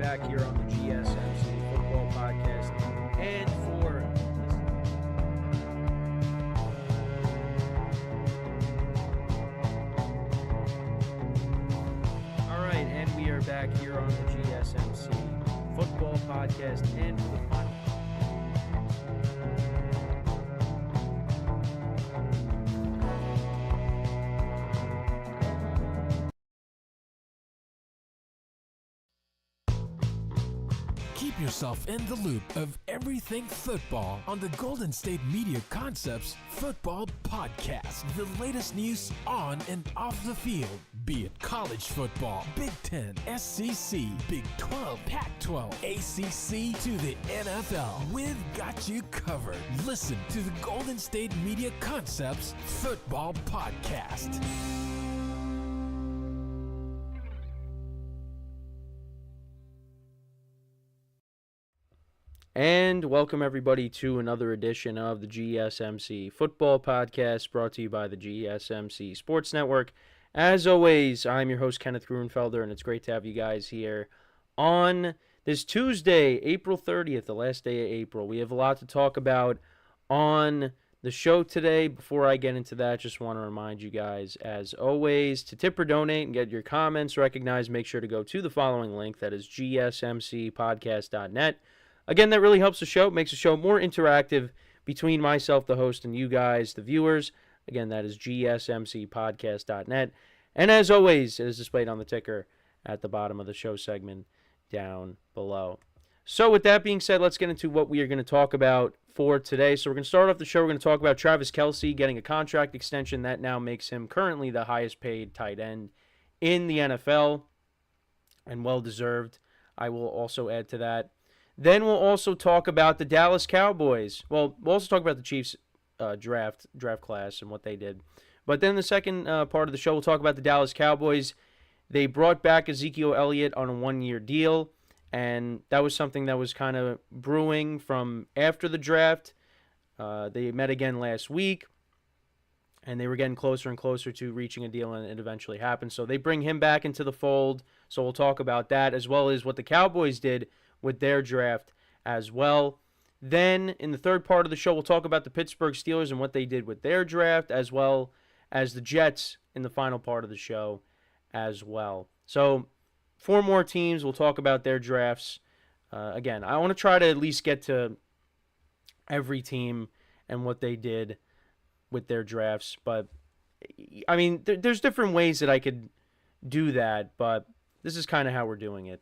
back here on the GSMC Football Podcast. And for all right, and we are back here on the GSMC Football Podcast, and for the final. Keep yourself in the loop of everything football on the Golden State Media Concepts Football Podcast. The latest news on and off the field, be it college football, Big Ten, SEC, Big 12, Pac-12, ACC to the NFL. We've got you covered. Listen to the Golden State Media Concepts Football Podcast. And welcome everybody to another edition of the GSMC Football Podcast, brought to you by the GSMC Sports Network. As always, I'm your host, Kenneth Gruenfelder, and it's great to have you guys here on this Tuesday, April 30th, the last day of April. We have a lot to talk about on the show today. Before I get into that, just want to remind you guys, as always, to tip or donate and get your comments recognized, make sure to go to the following link, that is gsmcpodcast.net. Again, that really helps the show, makes the show more interactive between myself, the host, and you guys, the viewers. Again, that is gsmcpodcast.net. And as always, it is displayed on the ticker at the bottom of the show segment down below. So with that being said, let's get into what we are going to talk about for today. So we're going to start off the show. We're going to talk about Travis Kelce getting a contract extension that now makes him currently the highest paid tight end in the NFL, and well-deserved. I will also add to that. Then we'll also talk about the Dallas Cowboys. Well, we'll also talk about the Chiefs draft class and what they did. But then the second part of the show, we'll talk about the Dallas Cowboys. They brought back Ezekiel Elliott on a one-year deal, and that was something that was kind of brewing from after the draft. They met again last week, and they were getting closer and closer to reaching a deal, and it eventually happened. So they bring him back into the fold, so we'll talk about that, as well as what the Cowboys did with their draft as well. Then in the third part of the show, we'll talk about the Pittsburgh Steelers and what they did with their draft, as well as the Jets in the final part of the show as well. So 4 more teams. We'll talk about their drafts. Again, I want to try to at least get to every team and what they did with their drafts. But, I mean, there's different ways that I could do that, but this is kind of how we're doing it,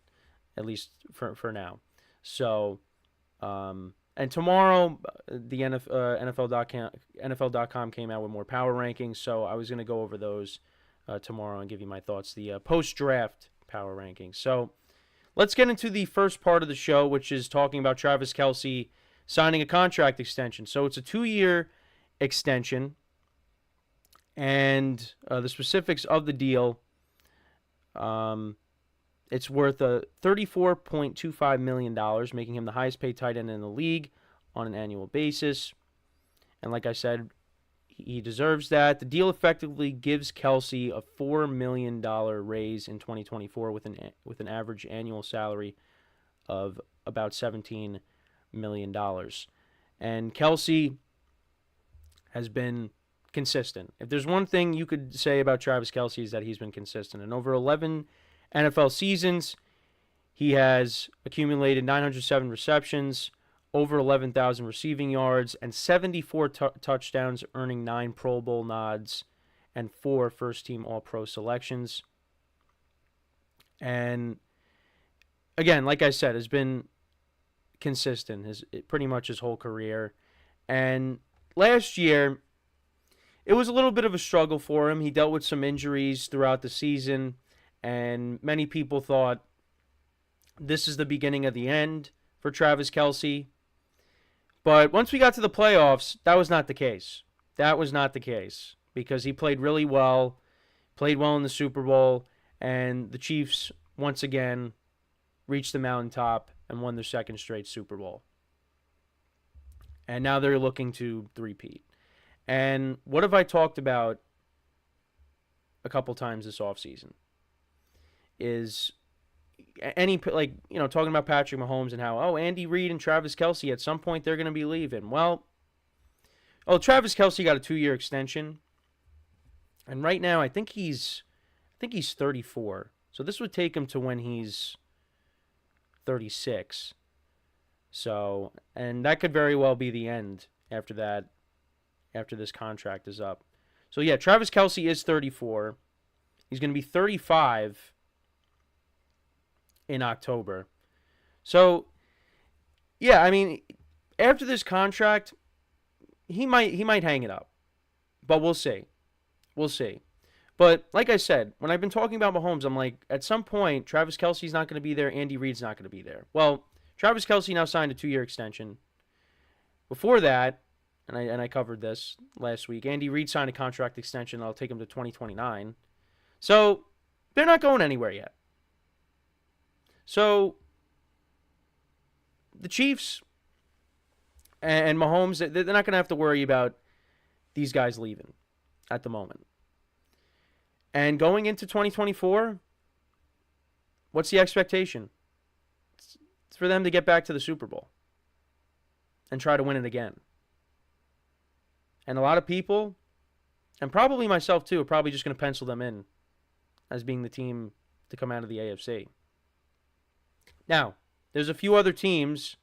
at least for now. So, and tomorrow, the NFL.com came out with more power rankings, so I was going to go over those tomorrow and give you my thoughts, the post-draft power rankings. So, let's get into the first part of the show, which is talking about Travis Kelce signing a contract extension. So, it's a 2-year extension, and the specifics of the deal, it's worth $34.25 million, making him the highest paid tight end in the league on an annual basis. And like I said, he deserves that. The deal effectively gives Kelce a $4 million raise in 2024 with an average annual salary of about $17 million. And Kelce has been consistent. If there's one thing you could say about Travis Kelce, is that he's been consistent. And over 11 NFL seasons, he has accumulated 907 receptions, over 11,000 receiving yards, and 74 touchdowns, earning 9 Pro Bowl nods and 4 first-team All-Pro selections. And again, like I said, has been consistent pretty much his whole career. And last year, it was a little bit of a struggle for him. He dealt with some injuries throughout the season, and many people thought this is the beginning of the end for Travis Kelce. But once we got to the playoffs, that was not the case. That was not the case, because he played really well, played well in the Super Bowl, and the Chiefs once again reached the mountaintop and won their second straight Super Bowl. And now they're looking to three-peat. And what have I talked about a couple times this offseason is talking about Patrick Mahomes and how, Andy Reid and Travis Kelce, at some point they're going to be leaving. Well, Travis Kelce got a 2-year extension. And right now, I think he's 34. So this would take him to when he's 36. So, and that could very well be the end after that, after this contract is up. So yeah, Travis Kelce is 34. He's going to be 35 in October. So, yeah, I mean, after this contract, he might hang it up. But we'll see. We'll see. But like I said, when I've been talking about Mahomes, I'm like, at some point, Travis Kelce's not going to be there. Andy Reid's not going to be there. Well, Travis Kelce now signed a 2-year extension. Before that, and I covered this last week, Andy Reid signed a contract extension that'll take him to 2029. So they're not going anywhere yet. So the Chiefs and Mahomes, they're not going to have to worry about these guys leaving at the moment. And going into 2024, what's the expectation? It's for them to get back to the Super Bowl and try to win it again. And a lot of people, and probably myself too, are probably just going to pencil them in as being the team to come out of the AFC. Now, there's a few other teams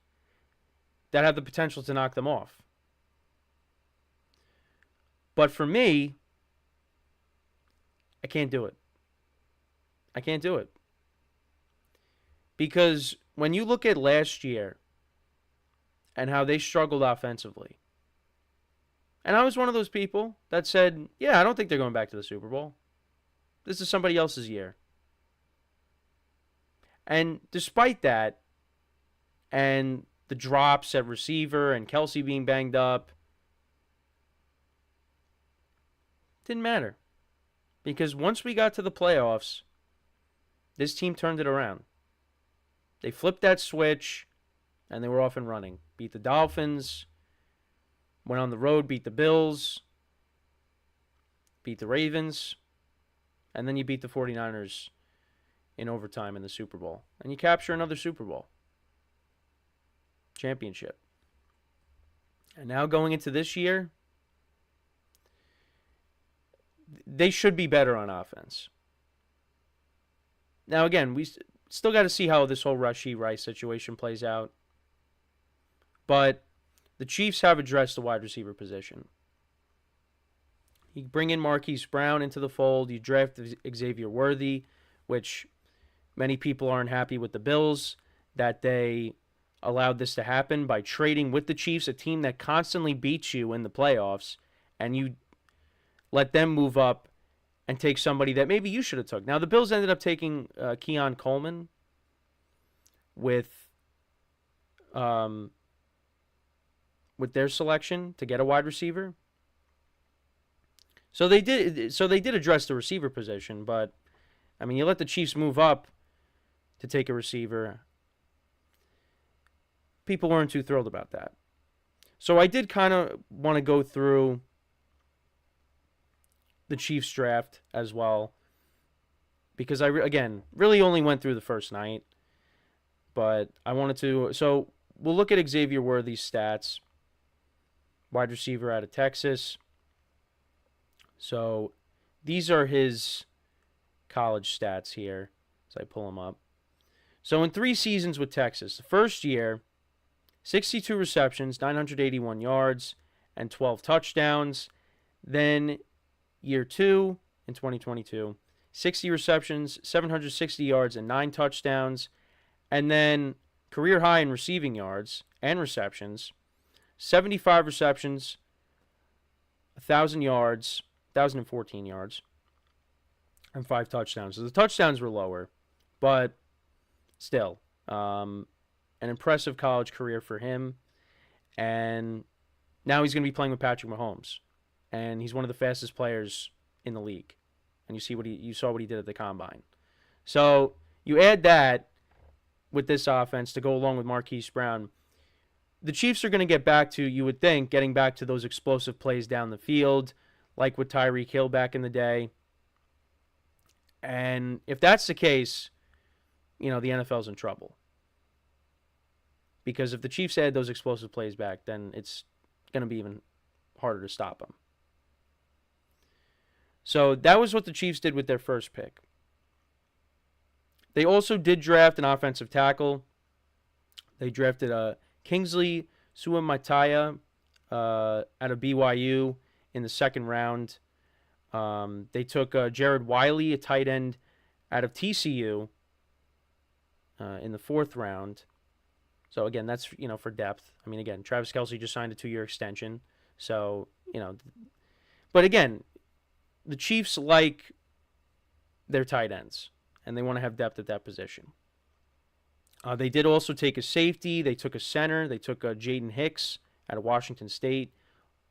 that have the potential to knock them off. But for me, I can't do it. I can't do it. Because when you look at last year and how they struggled offensively, and I was one of those people that said, yeah, I don't think they're going back to the Super Bowl. This is somebody else's year. And despite that, and the drops at receiver and Kelce being banged up, didn't matter. Because once we got to the playoffs, this team turned it around. They flipped that switch, and they were off and running. Beat the Dolphins, went on the road, beat the Bills, beat the Ravens, and then you beat the 49ers in overtime in the Super Bowl. And you capture another Super Bowl championship. And now going into this year, they should be better on offense. Now, again, we still got to see how this whole Rashee Rice situation plays out. But the Chiefs have addressed the wide receiver position. You bring in Marquise Brown into the fold. You draft Xavier Worthy, which many people aren't happy with the Bills that they allowed this to happen by trading with the Chiefs, a team that constantly beats you in the playoffs, and you let them move up and take somebody that maybe you should have took. Now, the Bills ended up taking Keon Coleman with their selection to get a wide receiver. So they did address the receiver position, but I mean, you let the Chiefs move up to take a receiver. People weren't too thrilled about that. So I did kind of want to go through the Chiefs draft as well, because I really only went through the first night, but I wanted to. So we'll look at Xavier Worthy's stats. Wide receiver out of Texas. So these are his college stats here as I pull them up. So in 3 seasons with Texas, the first year, 62 receptions, 981 yards, and 12 touchdowns. Then year 2 in 2022, 60 receptions, 760 yards, and 9 touchdowns. And then career high in receiving yards and receptions, 75 receptions, 1,000 yards, 1,014 yards, and 5 touchdowns. So the touchdowns were lower, but still, an impressive college career for him. And now he's going to be playing with Patrick Mahomes, and he's one of the fastest players in the league. And you saw what he did at the combine. So you add that with this offense to go along with Marquise Brown. The Chiefs are going to get back to, you would think, getting back to those explosive plays down the field, like with Tyreek Hill back in the day. And if that's the case, the NFL's in trouble. Because if the Chiefs add those explosive plays back, then it's going to be even harder to stop them. So that was what the Chiefs did with their first pick. They also did draft an offensive tackle. They drafted Kingsley Suamataia out of BYU in the second round. They took Jared Wiley, a tight end out of TCU, in the fourth round. So, again, that's, for depth. I mean, again, Travis Kelce just signed a 2-year extension. So, but again, the Chiefs like their tight ends, and they want to have depth at that position. They did also take a safety. They took a center. They took Jaden Hicks out of Washington State,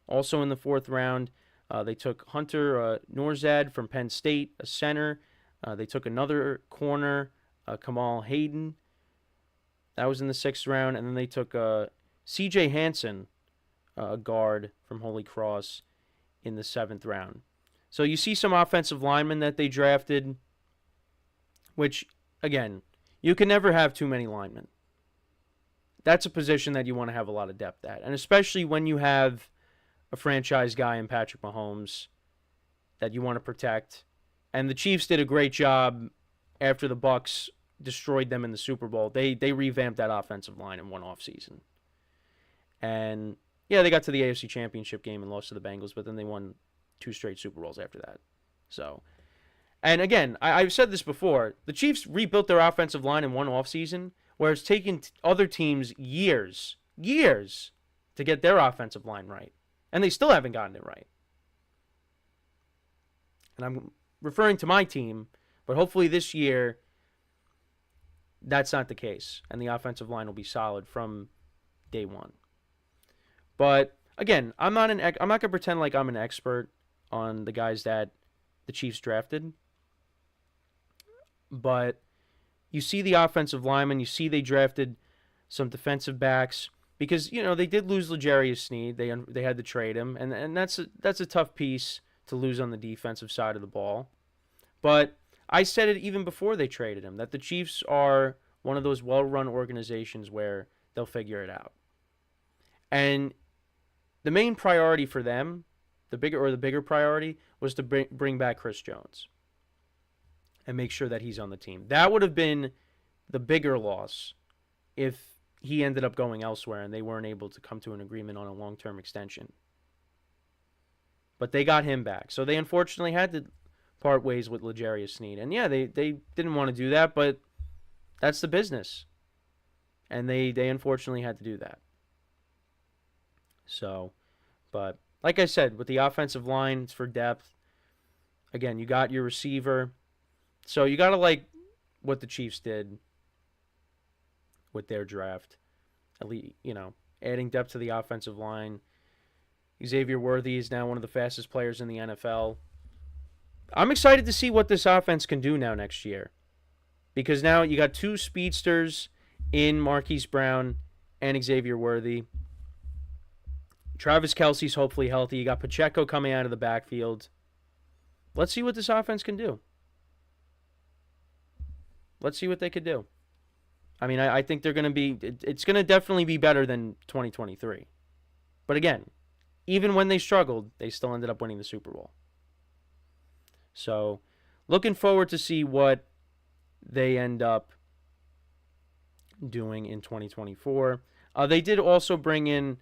also in the fourth round. They took Hunter Norzad from Penn State, a center. They took another corner, Kamal Hayden. That was in the sixth round. And then they took C.J. Hansen, a guard from Holy Cross, in the seventh round. So you see some offensive linemen that they drafted, which, again, you can never have too many linemen. That's a position that you want to have a lot of depth at. And especially when you have a franchise guy in Patrick Mahomes that you want to protect. And the Chiefs did a great job after the Bucs destroyed them in the Super Bowl. They revamped that offensive line in one offseason. And, yeah, they got to the AFC Championship game and lost to the Bengals, but then they won 2 straight Super Bowls after that. So, and again, I've said this before, the Chiefs rebuilt their offensive line in one offseason, where it's taken other teams years to get their offensive line right. And they still haven't gotten it right. And I'm referring to my team, but hopefully this year that's not the case, and the offensive line will be solid from day one. But again, I'm not going to pretend like I'm an expert on the guys that the Chiefs drafted. But you see the offensive linemen, you see they drafted some defensive backs because they did lose L'Jarius Sneed. They had to trade him, and that's a tough piece to lose on the defensive side of the ball. But I said it even before they traded him, that the Chiefs are one of those well-run organizations where they'll figure it out. And the main priority for them, the bigger priority, was to bring back Chris Jones and make sure that he's on the team. That would have been the bigger loss if he ended up going elsewhere and they weren't able to come to an agreement on a long-term extension. But they got him back. So they unfortunately had to part ways with L'Jarius Sneed. And yeah, they didn't want to do that, but that's the business. And they unfortunately had to do that. So, but like I said, with the offensive line, it's for depth. Again, you got your receiver. So you got to like what the Chiefs did with their draft. At least, adding depth to the offensive line. Xavier Worthy is now one of the fastest players in the NFL. I'm excited to see what this offense can do now next year. Because now you got 2 speedsters in Marquise Brown and Xavier Worthy. Travis Kelce's hopefully healthy. You got Pacheco coming out of the backfield. Let's see what this offense can do. Let's see what they could do. I mean, I think they're going to be... It's going to definitely be better than 2023. But again, even when they struggled, they still ended up winning the Super Bowl. So, looking forward to see what they end up doing in 2024. They did also bring in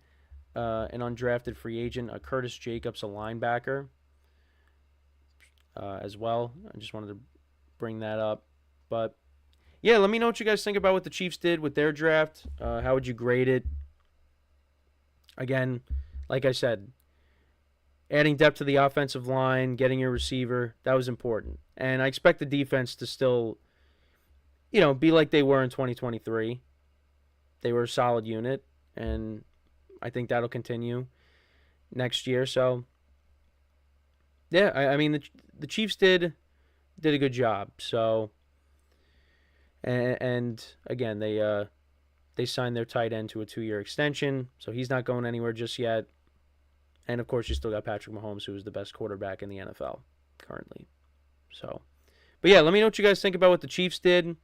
an undrafted free agent, Curtis Jacobs, a linebacker, as well. I just wanted to bring that up. But, yeah, let me know what you guys think about what the Chiefs did with their draft. How would you grade it? Again, like I said, adding depth to the offensive line, getting your receiver, that was important. And I expect the defense to still, be like they were in 2023. They were a solid unit, and I think that'll continue next year. So, yeah, I mean, the Chiefs did a good job. So, and again, they signed their tight end to a 2-year extension, so he's not going anywhere just yet. And, of course, you still got Patrick Mahomes, who is the best quarterback in the NFL currently. So, but, yeah, let me know what you guys think about what the Chiefs did.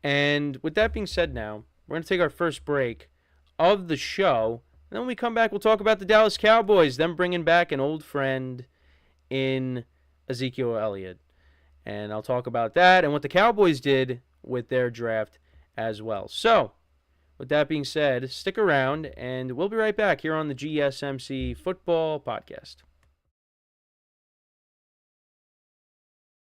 And with that being said now, we're going to take our first break of the show. And then when we come back, we'll talk about the Dallas Cowboys, them bringing back an old friend in Ezekiel Elliott. And I'll talk about that and what the Cowboys did with their draft as well. So, with that being said, stick around, and we'll be right back here on the GSMC Football Podcast.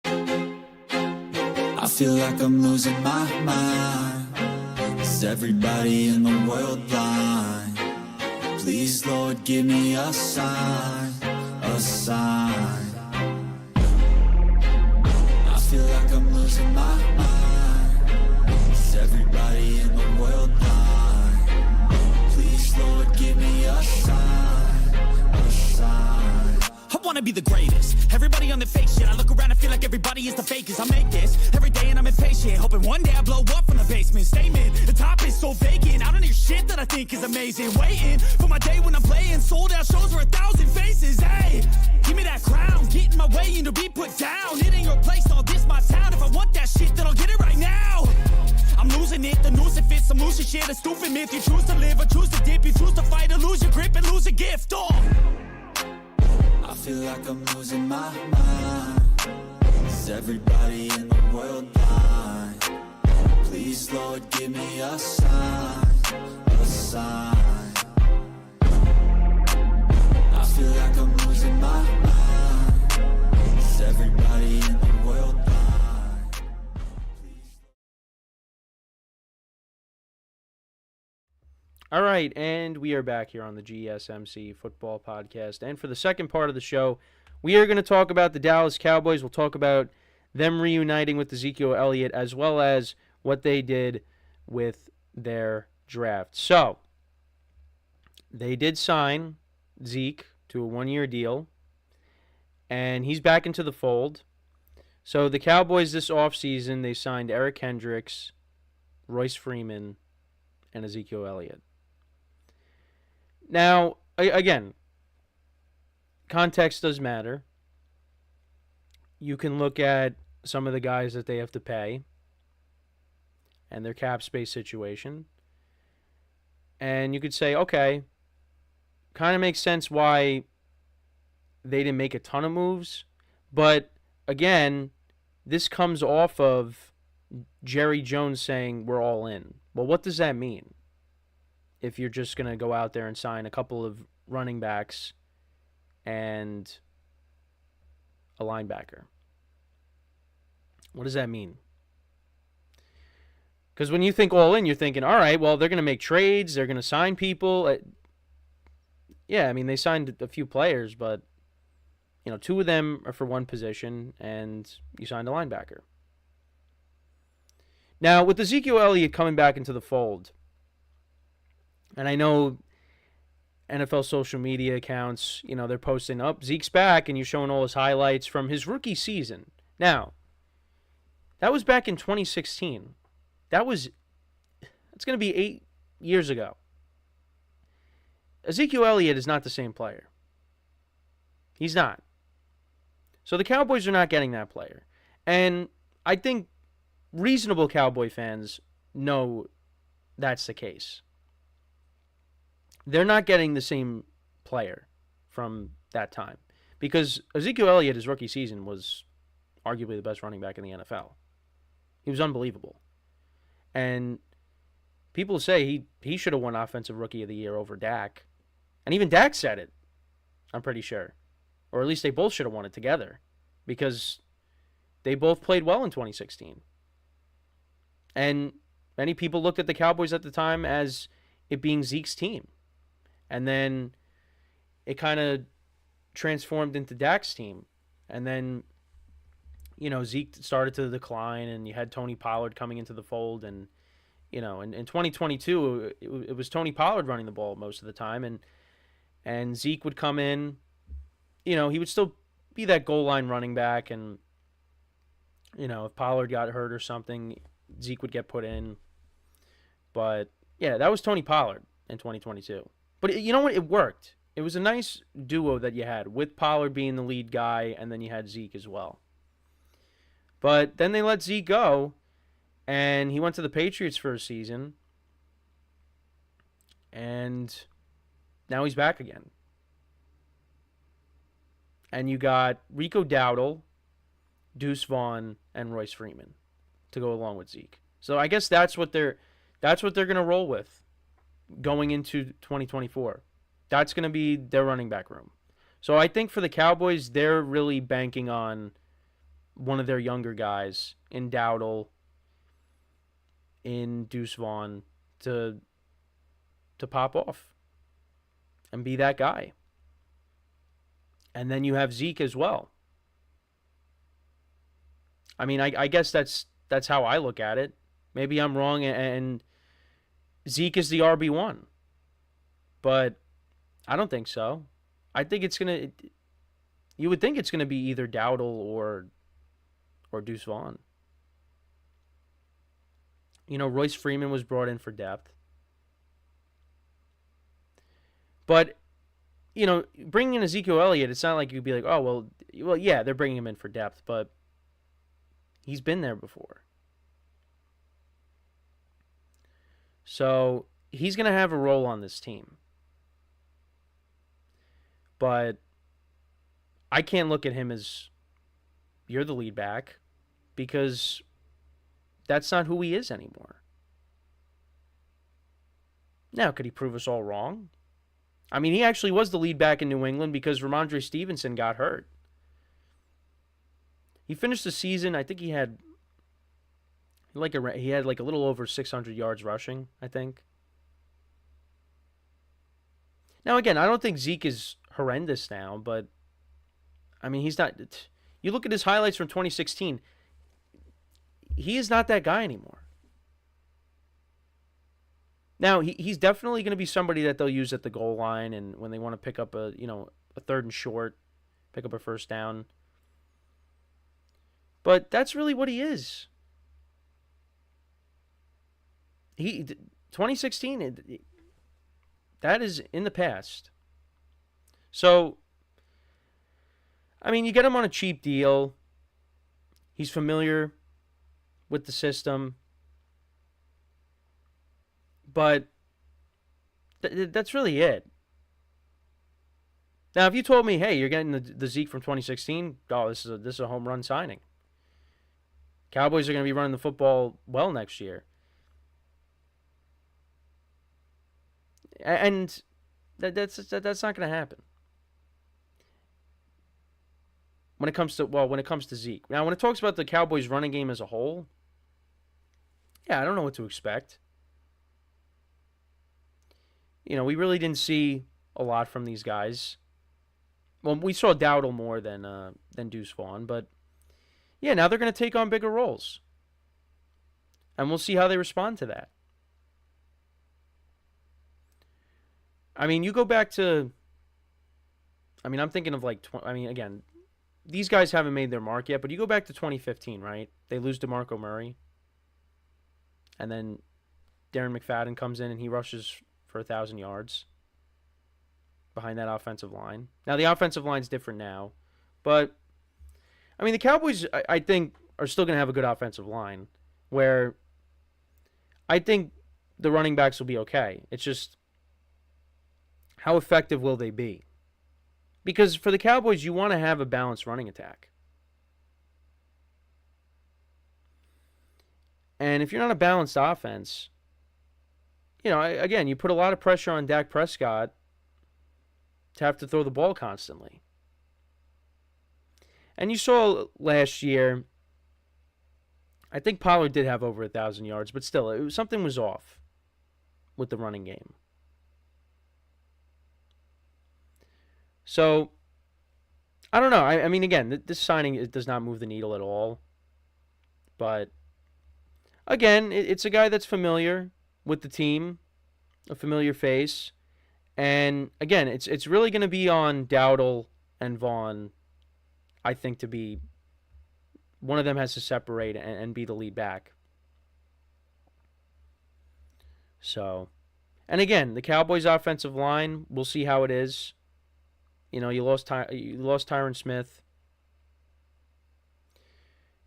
I feel like I'm losing my mind. Is everybody in the world blind? Please, Lord, give me a sign, a sign. I feel like I'm losing my mind. Is everybody in the world blind? Please, Lord, give me a sign, a sign. I wanna be the greatest. Everybody on the fake shit. I look around and feel like everybody is the fakest. I make this every day and I'm impatient, hoping one day I blow up from the basement. Statement, the top is so vacant. I don't hear shit that I think is amazing. Waiting for my day when I'm playing sold out shows for 1,000 faces. Hey, give me that crown, get in my way and to be put down. It ain't your place, all this my town. If I want that shit, then I'll get it right now. I'm losing it, the noose it fits. I'm losing shit, a stupid myth. You choose to live or choose to dip. You choose to fight or lose your grip and lose a gift. I feel like I'm losing my mind. Is everybody in the world blind? Please, Lord, give me a sign, a sign. I feel like I'm losing my mind. Is everybody in the world blind? All right, and we are back here on the GSMC Football Podcast. And for the second part of the show, we are going to talk about the Dallas Cowboys. We'll talk about them reuniting with Ezekiel Elliott as well as what they did with their draft. So, they did sign Zeke to a one-year deal, and he's back into the fold. So, the Cowboys this offseason, they signed Eric Hendricks, Royce Freeman, and Ezekiel Elliott. Now, again, context does matter. You can look at some of the guys that they have to pay and their cap space situation. And you could say, okay, kind of makes sense why they didn't make a ton of moves. But, again, this comes off of Jerry Jones saying we're all in. Well, what does that mean? If you're just going to go out there and sign a couple of running backs and a linebacker. What does that mean? Because when you think all in, you're thinking, all right, well, they're going to make trades. They're going to sign people. Yeah, I mean, they signed a few players, but, two of them are for one position, and you signed a linebacker. Now, with Ezekiel Elliott coming back into the fold, and I know NFL social media accounts, they're posting up, Zeke's back, and you're showing all his highlights from his rookie season. Now, that was back in 2016. That's going to be 8 years ago. Ezekiel Elliott is not the same player. He's not. So the Cowboys are not getting that player. And I think reasonable Cowboy fans know that's the case. They're not getting the same player from that time. Because Ezekiel Elliott, his rookie season, was arguably the best running back in the NFL. He was unbelievable. And people say he should have won Offensive Rookie of the Year over Dak. And even Dak said it, I'm pretty sure. Or at least they both should have won it together. Because they both played well in 2016. And many people looked at the Cowboys at the time as it being Zeke's team. And then it kind of transformed into Dak's team. And then, Zeke started to decline, and you had Tony Pollard coming into the fold. And, in 2022, it was Tony Pollard running the ball most of the time. And Zeke would come in. He would still be that goal line running back. And, if Pollard got hurt or something, Zeke would get put in. But, yeah, that was Tony Pollard in 2022. But you know what? It worked. It was a nice duo that you had, with Pollard being the lead guy, and then you had Zeke as well. But then they let Zeke go, And he went to the Patriots for a season. And now he's back again. And you got Rico Dowdle, Deuce Vaughn, and Royce Freeman to go along with Zeke. So I guess that's what they're going to roll with going into 2024. That's going to be their running back room. So I think for the Cowboys, they're really banking on one of their younger guys in Dowdle, in Deuce Vaughn, to pop off and be that guy. And then you have Zeke as well. I mean, I guess that's how I look at it. Maybe I'm wrong, and Zeke is the RB1. But I don't think so. I think it's going to... You would think it's going to be either Dowdle or Deuce Vaughn. You know, Royce Freeman was brought in for depth. But, you know, bringing in Ezekiel Elliott, it's not like you'd be like, oh, well, yeah, they're bringing him in for depth, but he's been there before. So he's going to have a role on this team. But I can't look at him as you're the lead back, because that's not who he is anymore. Now, could he prove us all wrong? I mean, he actually was the lead back in New England because Ramondre Stevenson got hurt. He finished the season, I think he had like a little over 600 yards rushing, I think. Now, again, I don't think Zeke is horrendous now, but I mean, he's not. You look at his highlights from 2016, he is not that guy anymore. Now, he's definitely going to be somebody that they'll use at the goal line and when they want to pick up a third and short, pick up a first down. But that's really what he is. 2016, that is in the past. So, I mean, you get him on a cheap deal. He's familiar with the system. But that's really it. Now, if you told me, hey, you're getting the Zeke from 2016, this is a home run signing. Cowboys are going to be running the football well next year. And that's not going to happen. When it comes to Zeke. Now, when it talks about the Cowboys running game as a whole, yeah, I don't know what to expect. You know, we really didn't see a lot from these guys. Well, we saw Dowdle more than Deuce Vaughn, but yeah, now they're going to take on bigger roles. And we'll see how they respond to that. I mean, you go back to... I mean, I'm thinking of again, these guys haven't made their mark yet, but you go back to 2015, right? They lose DeMarco Murray. And then Darren McFadden comes in and he rushes for 1,000 yards behind that offensive line. Now, the offensive line's different now. But, I mean, the Cowboys, I think, are still going to have a good offensive line where I think the running backs will be okay. It's just, how effective will they be? Because for the Cowboys, you want to have a balanced running attack. And if you're not a balanced offense, you know, again, you put a lot of pressure on Dak Prescott to have to throw the ball constantly. And you saw last year, I think Pollard did have over 1,000 yards, but still, something was off with the running game. So, I don't know. I mean, again, this signing does not move the needle at all. But, again, it's a guy that's familiar with the team, a familiar face. And, again, it's really going to be on Dowdle and Vaughn, I think, to be... One of them has to separate and be the lead back. So, and again, the Cowboys' offensive line, we'll see how it is. You know, you lost Tyron Smith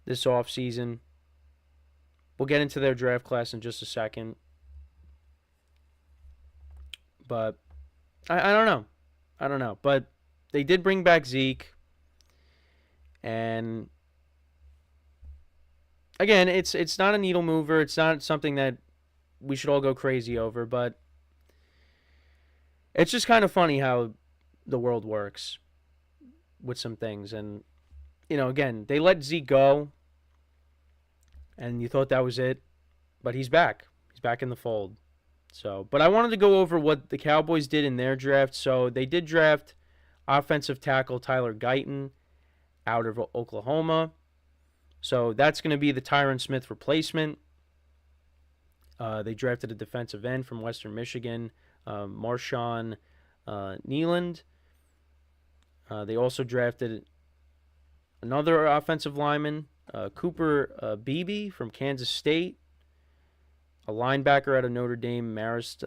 this offseason. We'll get into their draft class in just a second. But I don't know. I don't know. But they did bring back Zeke. And again, it's not a needle mover. It's not something that we should all go crazy over. But it's just kind of funny how the world works with some things. And, again, they let Zeke go. And you thought that was it. But he's back. He's back in the fold. But I wanted to go over what the Cowboys did in their draft. So they did draft offensive tackle Tyler Guyton out of Oklahoma. So that's going to be the Tyron Smith replacement. They drafted a defensive end from Western Michigan, Marshawn Nealand. They also drafted another offensive lineman, Cooper Beebe from Kansas State. A linebacker out of Notre Dame, Marist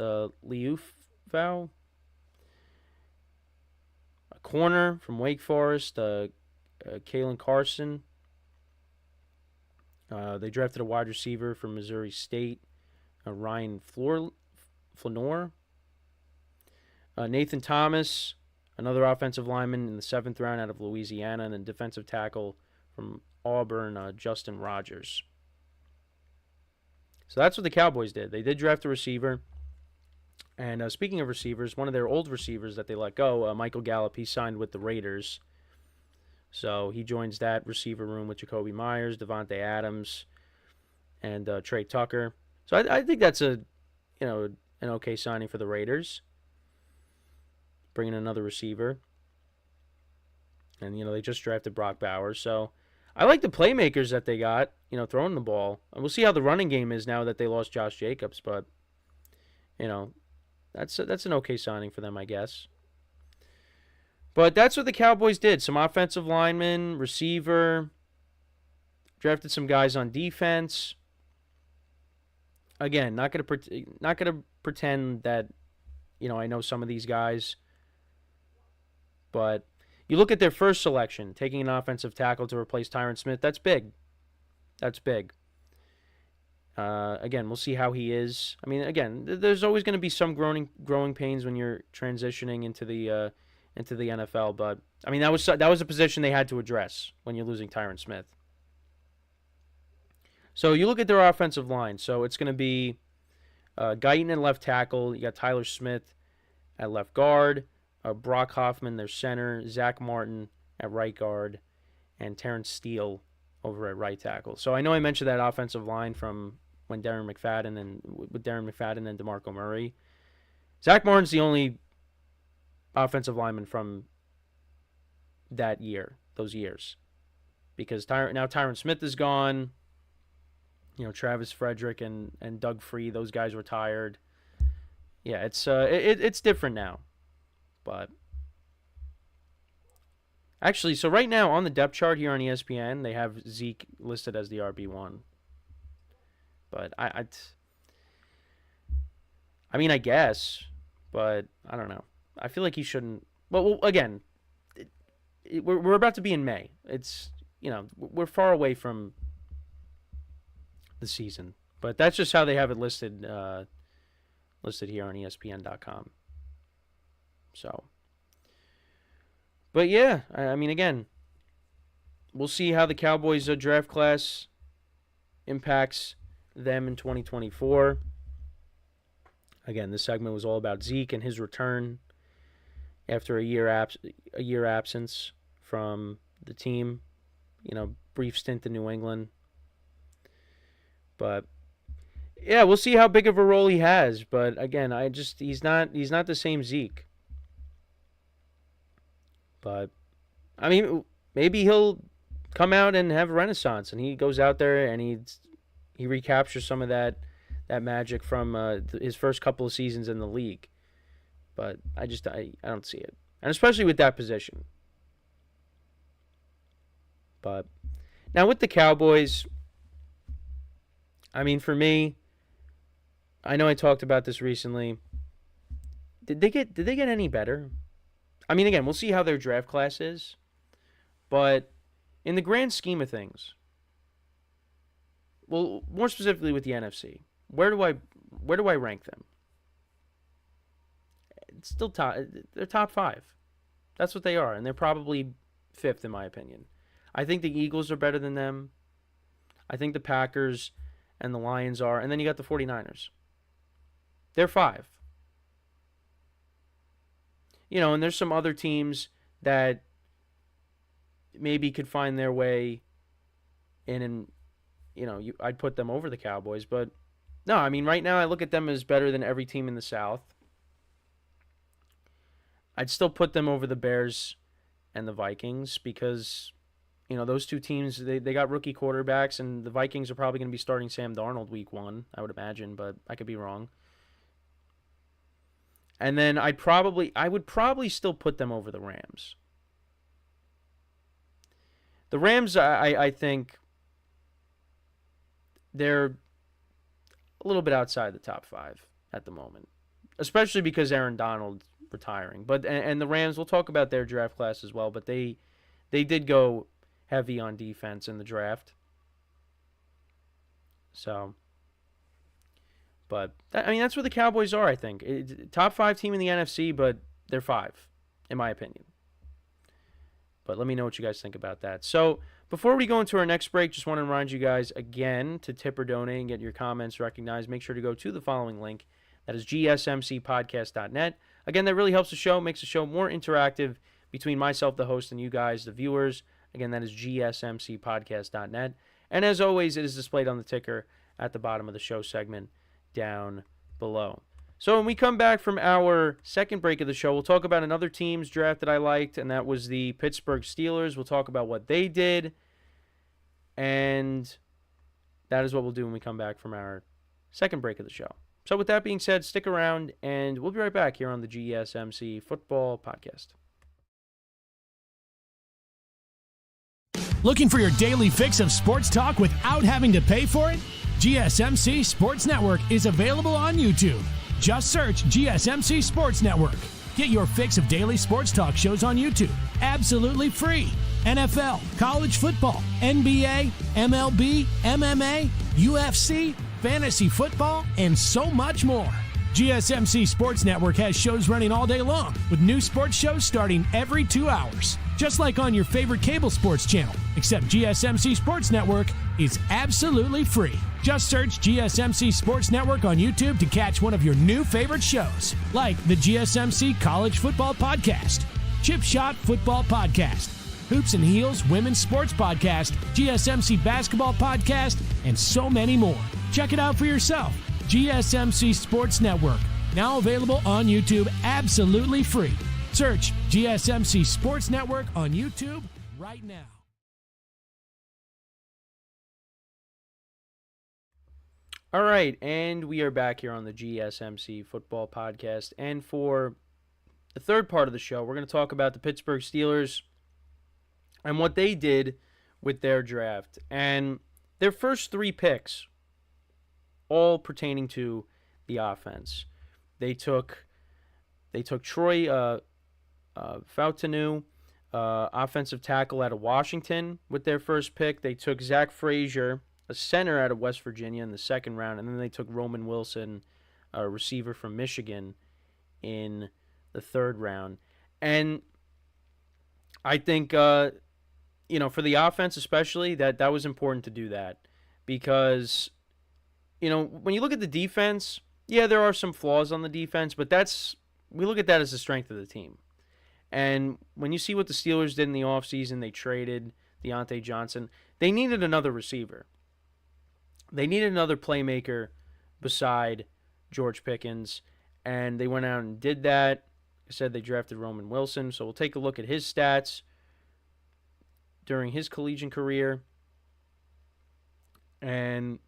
Liufau. A corner from Wake Forest, Kalen Carson. They drafted a wide receiver from Missouri State, Ryan Flanor. Nathan Thomas, another offensive lineman in the 7th round out of Louisiana, and then defensive tackle from Auburn, Justin Rogers. So that's what the Cowboys did. They did draft a receiver. And speaking of receivers, one of their old receivers that they let go, Michael Gallup, he signed with the Raiders. So he joins that receiver room with Jacoby Myers, Devontae Adams, and Trey Tucker. So I think that's an okay signing for the Raiders. Bringing another receiver. And, they just drafted Brock Bowers. So I like the playmakers that they got, throwing the ball. And we'll see how the running game is now that they lost Josh Jacobs. But, that's an okay signing for them, I guess. But that's what the Cowboys did. Some offensive linemen, receiver, drafted some guys on defense. Again, not gonna pretend that, I know some of these guys. But you look at their first selection, taking an offensive tackle to replace Tyron Smith. That's big. That's big. Again, we'll see how he is. I mean, again, there's always going to be some growing pains when you're transitioning into the NFL. But I mean, that was a position they had to address when you're losing Tyron Smith. So you look at their offensive line. So it's going to be Guyton at left tackle. You got Tyler Smith at left guard. Brock Hoffman, their center, Zach Martin at right guard, and Terrence Steele over at right tackle. So I know I mentioned that offensive line from when Darren McFadden and DeMarco Murray. Zach Martin's the only offensive lineman from those years, because now Tyron Smith is gone. Travis Frederick and Doug Free, those guys retired. Yeah, it's different now. But actually, so right now on the depth chart here on ESPN, they have Zeke listed as the RB1. But I mean, I guess, but I don't know. I feel like he shouldn't. Well, again, we're about to be in May. It's we're far away from the season, but that's just how they have it listed here on ESPN.com. So, but yeah, I mean, again, we'll see how the Cowboys draft class impacts them in 2024. Again, this segment was all about Zeke and his return after a year absence from the team. Brief stint in New England. But yeah, we'll see how big of a role he has. But again, he's not the same Zeke. But I mean, maybe he'll come out and have a renaissance, and he goes out there and he recaptures some of that magic from his first couple of seasons in the league. But I don't see it, and especially with that position. But now with the Cowboys, I mean, for me, I know I talked about this recently. Did they get any better? I mean, again, we'll see how their draft class is, but in the grand scheme of things, well, more specifically with the NFC, where do I rank them? It's still top. They're top 5. That's what they are, and they're probably 5th in my opinion. I think the Eagles are better than them. I think the Packers and the Lions are, and then you got the 49ers. They're 5. And there's some other teams that maybe could find their way in, and I'd put them over the Cowboys, but no, I mean, right now I look at them as better than every team in the South. I'd still put them over the Bears and the Vikings because, those two teams, they got rookie quarterbacks, and the Vikings are probably going to be starting Sam Darnold week 1, I would imagine, but I could be wrong. And then I would probably still put them over the Rams. The Rams, I think they're a little bit outside the top 5 at the moment, especially because Aaron Donald retiring. But and the Rams, we'll talk about their draft class as well, but they did go heavy on defense in the draft. So, but that's where the Cowboys are, I think. Top 5 team in the NFC, but they're 5, in my opinion. But let me know what you guys think about that. So, before we go into our next break, just want to remind you guys again to tip or donate and get your comments recognized. Make sure to go to the following link. That is gsmcpodcast.net. Again, that really helps the show, makes the show more interactive between myself, the host, and you guys, the viewers. Again, that is gsmcpodcast.net. And as always, it is displayed on the ticker at the bottom of the show segment down below. So when we come back from our second break of the show, we'll talk about another team's draft that I liked, and that was the Pittsburgh Steelers. We'll talk about what they did, and that is what we'll do when we come back from our second break of the show. So with that being said, stick around, and we'll be right back here on the GSMC Football Podcast. Looking for your daily fix of sports talk without having to pay for it? GSMC Sports Network is available on YouTube. Just search GSMC Sports Network. Get your fix of daily sports talk shows on YouTube, absolutely free. NFL, college football, NBA, MLB, MMA, UFC, fantasy football, and so much more. GSMC Sports Network has shows running all day long, with new sports shows starting every 2 hours. Just like on your favorite cable sports channel, except GSMC Sports Network is absolutely free. Just search GSMC Sports Network on YouTube to catch one of your new favorite shows, like the GSMC College Football Podcast, Chip Shot Football Podcast, Hoops and Heels Women's Sports Podcast, GSMC Basketball Podcast, and so many more. Check it out for yourself. GSMC Sports Network, now available on YouTube absolutely free. Search GSMC Sports Network on YouTube right now. All right, and we are back here on the GSMC Football Podcast. And for the third part of the show, we're going to talk about the Pittsburgh Steelers and what they did with their draft. And their first 3 picks, all pertaining to the offense. They took Troy Fautanu, offensive tackle out of Washington, with their first pick. They took Zach Frazier, a center out of West Virginia, in the second round. And then they took Roman Wilson, a receiver from Michigan, in the third round. And I think, for the offense especially, that was important to do that. Because, when you look at the defense, yeah, there are some flaws on the defense, but we look at that as the strength of the team. And when you see what the Steelers did in the offseason, they traded Deontay Johnson. They needed another receiver. They needed another playmaker beside George Pickens, and they went out and did that. I said they drafted Roman Wilson, so we'll take a look at his stats during his collegiate career. And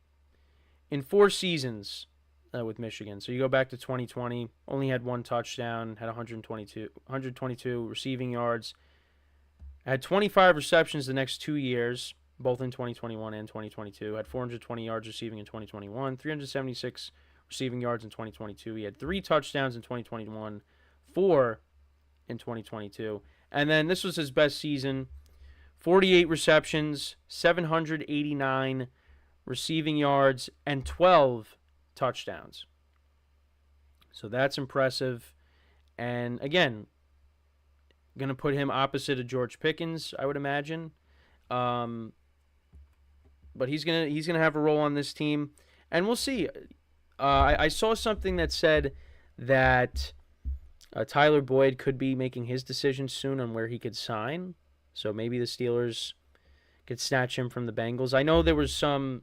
in 4 seasons with Michigan, so you go back to 2020, only had 1 touchdown, had 122 receiving yards, had 25 receptions the next 2 years, both in 2021 and 2022, had 420 yards receiving in 2021, 376 receiving yards in 2022. He had 3 touchdowns in 2021, 4 in 2022. And then this was his best season, 48 receptions, 789 receiving yards, and 12 touchdowns. So that's impressive. And again, going to put him opposite of George Pickens, I would imagine. But he's gonna have a role on this team, and we'll see. I saw something that said that Tyler Boyd could be making his decision soon on where he could sign. So maybe the Steelers could snatch him from the Bengals. I know there was some.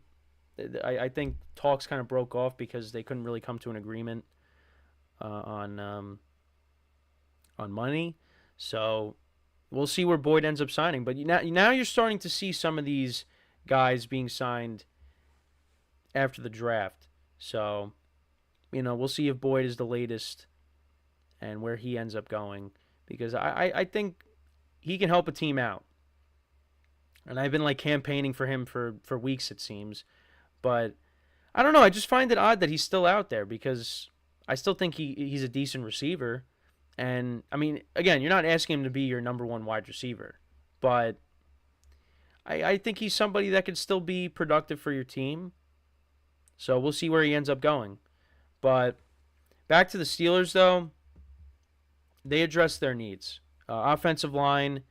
I think talks kind of broke off because they couldn't really come to an agreement on money. So we'll see where Boyd ends up signing. But now you're starting to see some of these guys being signed after the draft. So, we'll see if Boyd is the latest and where he ends up going. Because I think he can help a team out. And I've been campaigning for him for weeks, it seems. But I don't know. I just find it odd that he's still out there because I still think he's a decent receiver. And, I mean, again, you're not asking him to be your number one wide receiver. But I think he's somebody that could still be productive for your team. So we'll see where he ends up going. But back to the Steelers, though. They addressed their needs. Offensive line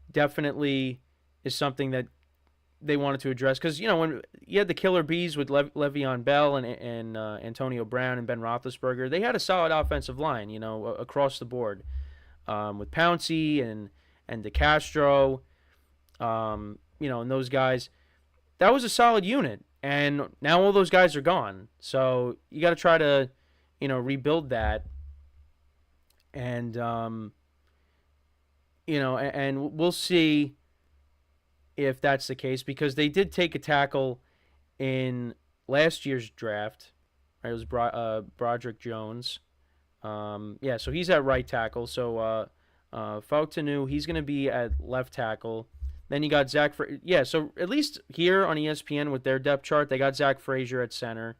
definitely is something that they wanted to address. Because, when you had the killer bees with Le'Veon Bell and Antonio Brown and Ben Roethlisberger, they had a solid offensive line, across the board. With Pouncey and DeCastro, and those guys. That was a solid unit. And now all those guys are gone. So you got to try to, rebuild that. And, and we'll see if that's the case, because they did take a tackle in last year's draft. Right? It was Broderick Jones. So he's at right tackle. So Fautanu, he's going to be at left tackle. Then you got Zach Frazier. Yeah, so at least here on ESPN with their depth chart, they got Zach Frazier at center,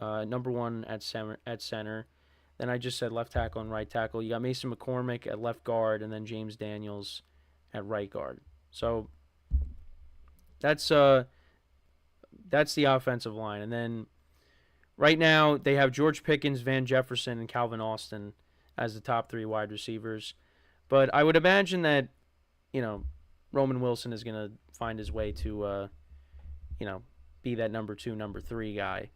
number one at center. Then I just said left tackle and right tackle. You got Mason McCormick at left guard, and then James Daniels at right guard. So that's the offensive line. And then right now they have George Pickens, Van Jefferson, and Calvin Austin as the top three wide receivers. But I would imagine that, Roman Wilson is going to find his way to, be that number 2, number 3 guy.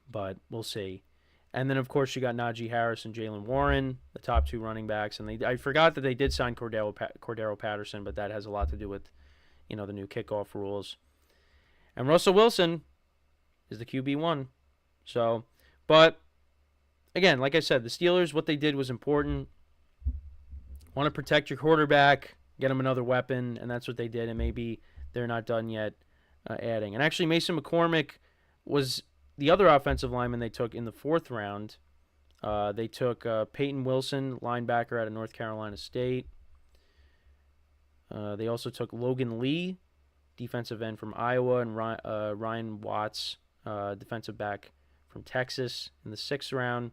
But we'll see. And then, of course, you got Najee Harris and Jalen Warren, the top 2 running backs. And I forgot that they did sign Cordero Patterson, but that has a lot to do with, the new kickoff rules. And Russell Wilson is the QB1. So, but, again, like I said, the Steelers, what they did was important. Want to protect your quarterback, get him another weapon, and that's what they did. And maybe they're not done yet adding. And actually, Mason McCormick was the other offensive lineman they took in the 4th round. They took Peyton Wilson, linebacker out of North Carolina State. They also took Logan Lee, defensive end from Iowa, and Ryan Watts, defensive back from Texas in the 6th round.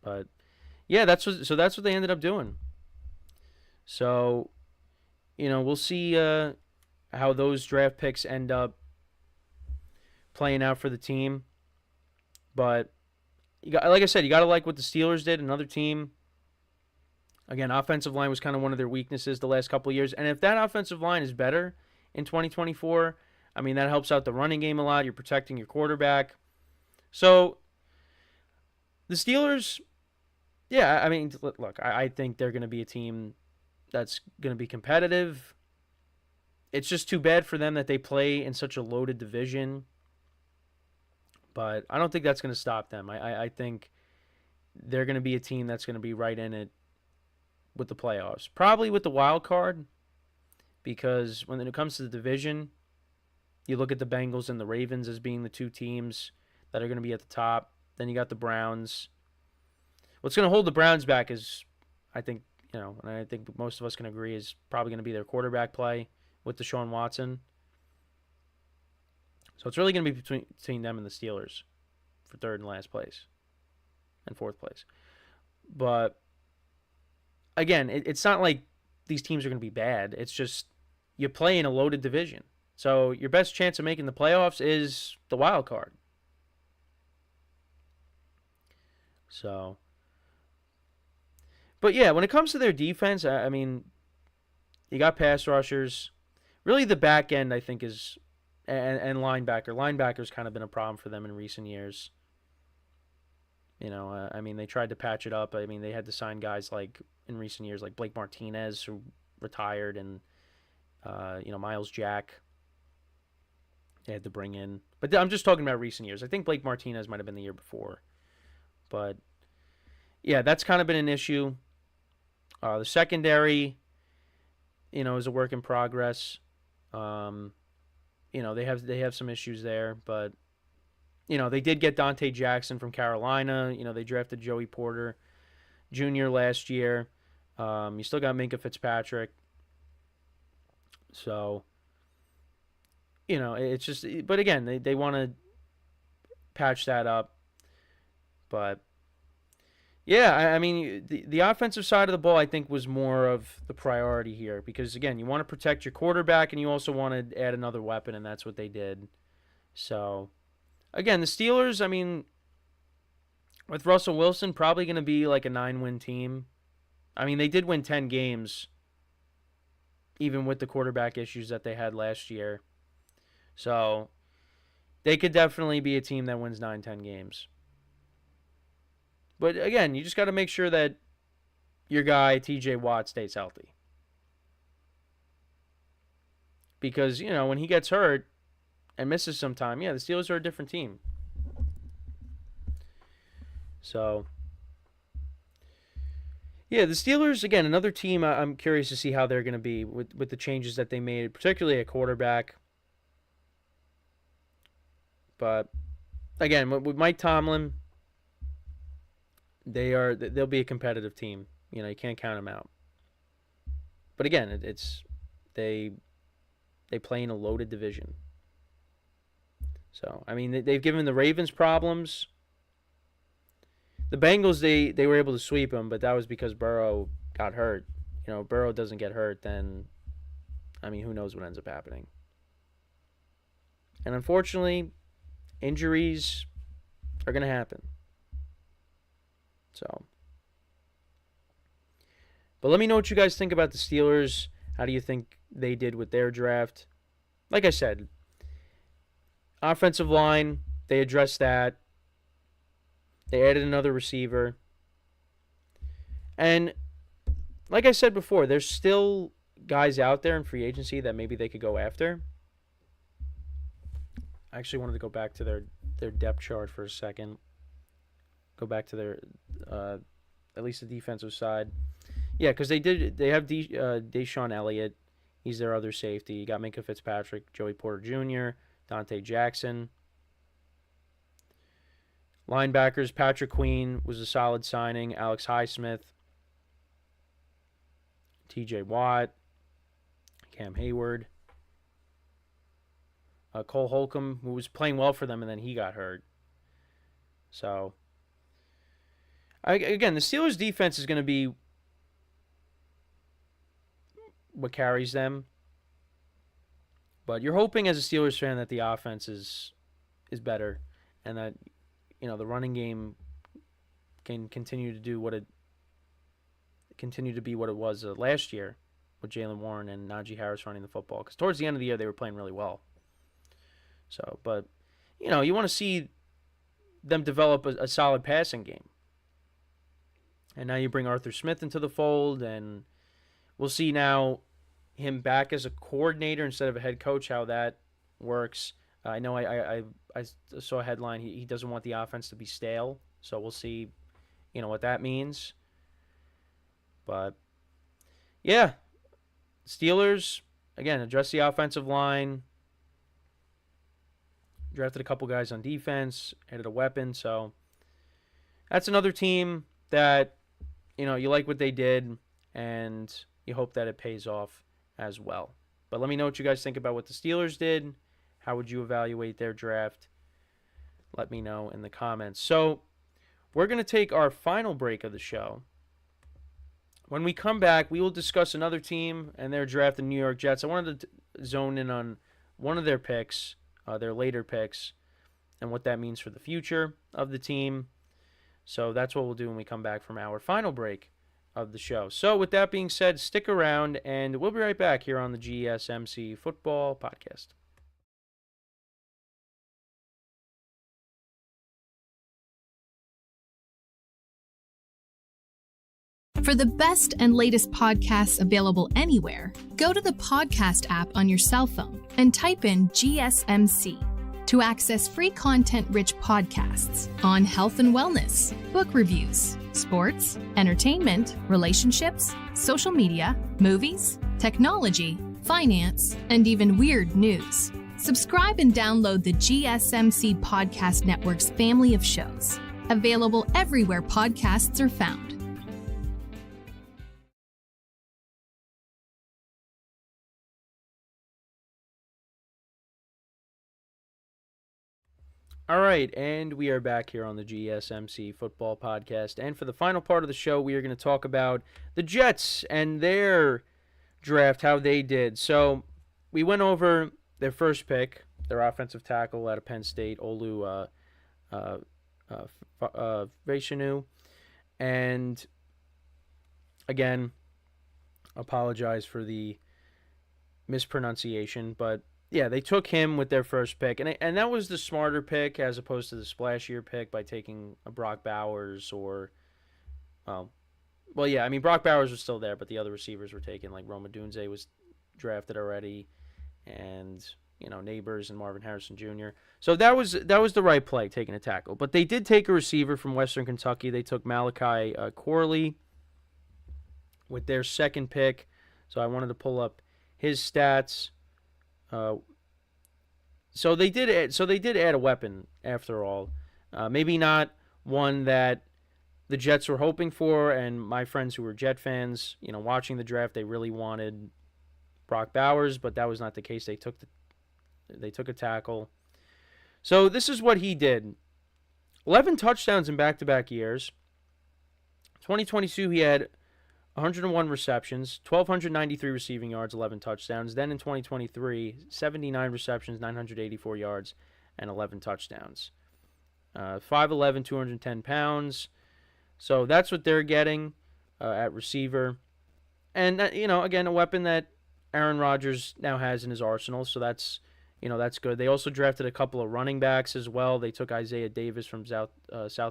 But yeah, that's what they ended up doing. So, we'll see how those draft picks end up playing out for the team. But like I said, you got to like what the Steelers did. Another team. Again, offensive line was kind of one of their weaknesses the last couple of years. And if that offensive line is better in 2024, I mean, that helps out the running game a lot. You're protecting your quarterback. So the Steelers, yeah, I mean, look, I think they're going to be a team that's going to be competitive. It's just too bad for them that they play in such a loaded division. But I don't think that's going to stop them. I think they're going to be a team that's going to be right in it with the playoffs. Probably with the wild card, because when it comes to the division, you look at the Bengals and the Ravens as being the 2 teams that are going to be at the top. Then you got the Browns. What's going to hold the Browns back is, I think, and I think most of us can agree, is probably going to be their quarterback play with Deshaun Watson. So it's really going to be between them and the Steelers for 3rd and last place and 4th place. But again, it's not like these teams are going to be bad. It's just you play in a loaded division. So your best chance of making the playoffs is the wild card. So, but yeah, when it comes to their defense, I mean, you got pass rushers. Really, the back end, I think, is and linebacker. Linebacker's kind of been a problem for them in recent years. I mean, they tried to patch it up. I mean, they had to sign guys like in recent years, like Blake Martinez, who retired, and Miles Jack. They had to bring in, but I'm just talking about recent years. I think Blake Martinez might have been the year before, but yeah, that's kind of been an issue. The secondary, is a work in progress. They have some issues there, but they did get Dante Jackson from Carolina. They drafted Joey Porter Jr. last year. You still got Minkah Fitzpatrick. So, it's just, but again, they want to patch that up. But yeah, I mean, the offensive side of the ball, I think, was more of the priority here because, again, you want to protect your quarterback and you also want to add another weapon, and that's what they did. So, again, the Steelers, I mean, with Russell Wilson, probably going to be like a 9-win team. I mean, they did win 10 games, even with the quarterback issues that they had last year. So, they could definitely be a team that wins 9-10 games. But again, you just got to make sure that your guy, TJ Watt, stays healthy. Because, when he gets hurt and misses some time, the Steelers are a different team. So, yeah, the Steelers, again, another team I'm curious to see how they're going to be with the changes that they made, particularly at quarterback. But, again, with Mike Tomlin, they'll be a competitive team. You can't count them out. But again, they play in a loaded division. So, I mean, they've given the Ravens problems. The Bengals, they were able to sweep them, but that was because Burrow got hurt. Burrow doesn't get hurt, then, I mean, who knows what ends up happening. And unfortunately, injuries are going to happen. So, but let me know what you guys think about the Steelers. How do you think they did with their draft? Like I said, offensive line, they addressed that. They added another receiver. And like I said before, there's still guys out there in free agency that maybe they could go after. I actually wanted to go back to their depth chart for a second. Go back to their, at least the defensive side. Yeah, because they have Deshaun Elliott. He's their other safety. You got Minkah Fitzpatrick, Joey Porter Jr., Dante Jackson. Linebackers, Patrick Queen was a solid signing. Alex Highsmith. TJ Watt. Cam Hayward. Cole Holcomb, who was playing well for them, and then he got hurt. So, again, the Steelers' defense is going to be what carries them. But you're hoping as a Steelers fan that the offense is better and that the running game can continue to be what it was last year with Jaylen Warren and Najee Harris running the football. Because towards the end of the year they were playing really well. So, but you want to see them develop a solid passing game. And now you bring Arthur Smith into the fold, and we'll see now him back as a coordinator instead of a head coach, how that works. I know I saw a headline, he doesn't want the offense to be stale, so we'll see, what that means. But, yeah, Steelers, again, address the offensive line, drafted a couple guys on defense, added a weapon, so that's another team that, you like what they did, and you hope that it pays off as well. But let me know what you guys think about what the Steelers did. How would you evaluate their draft? Let me know in the comments. So we're going to take our final break of the show. When we come back, we will discuss another team and their draft, the New York Jets. I wanted to zone in on one of their picks, their later picks, and what that means for the future of the team. So that's what we'll do when we come back from our final break of the show. So with that being said, stick around, and we'll be right back here on the GSMC Football Podcast. For the best and latest podcasts available anywhere, go to the podcast app on your cell phone and type in GSMC to access free content-rich podcasts on health and wellness, book reviews, sports, entertainment, relationships, social media, movies, technology, finance, and even weird news. Subscribe and download the GSMC Podcast Network's family of shows, available everywhere podcasts are found. All right, and we are back here on the GSMC Football Podcast. And for the final part of the show, we are going to talk about the Jets and their draft, how they did. So we went over their first pick, their offensive tackle out of Penn State, Olu Fautanu. And again, apologize for the mispronunciation, but yeah, they took him with their first pick, and that was the smarter pick as opposed to the splashier pick by taking a Brock Bowers or, well, yeah, I mean, Brock Bowers was still there, but the other receivers were taken, like Roma Dunze was drafted already, and, you know, Neighbors and Marvin Harrison Jr. So that was the right play, taking a tackle. But they did take a receiver from Western Kentucky. They took Malachi Corley with their second pick, so I wanted to pull up his stats. So they did add a weapon after all. Maybe not one that the Jets were hoping for, and my friends who were Jet fans, you know, watching the draft, they really wanted Brock Bowers, but that was not the case. They took a tackle. So this is what he did. 11 touchdowns in back-to-back years. 2022 he had 101 receptions, 1,293 receiving yards, 11 touchdowns. Then in 2023, 79 receptions, 984 yards, and 11 touchdowns. 5'11", 210 pounds. So that's what they're getting at receiver. And, you know, again, a weapon that Aaron Rodgers now has in his arsenal, so that's good. They also drafted a couple of running backs as well. They took Isaiah Davis from South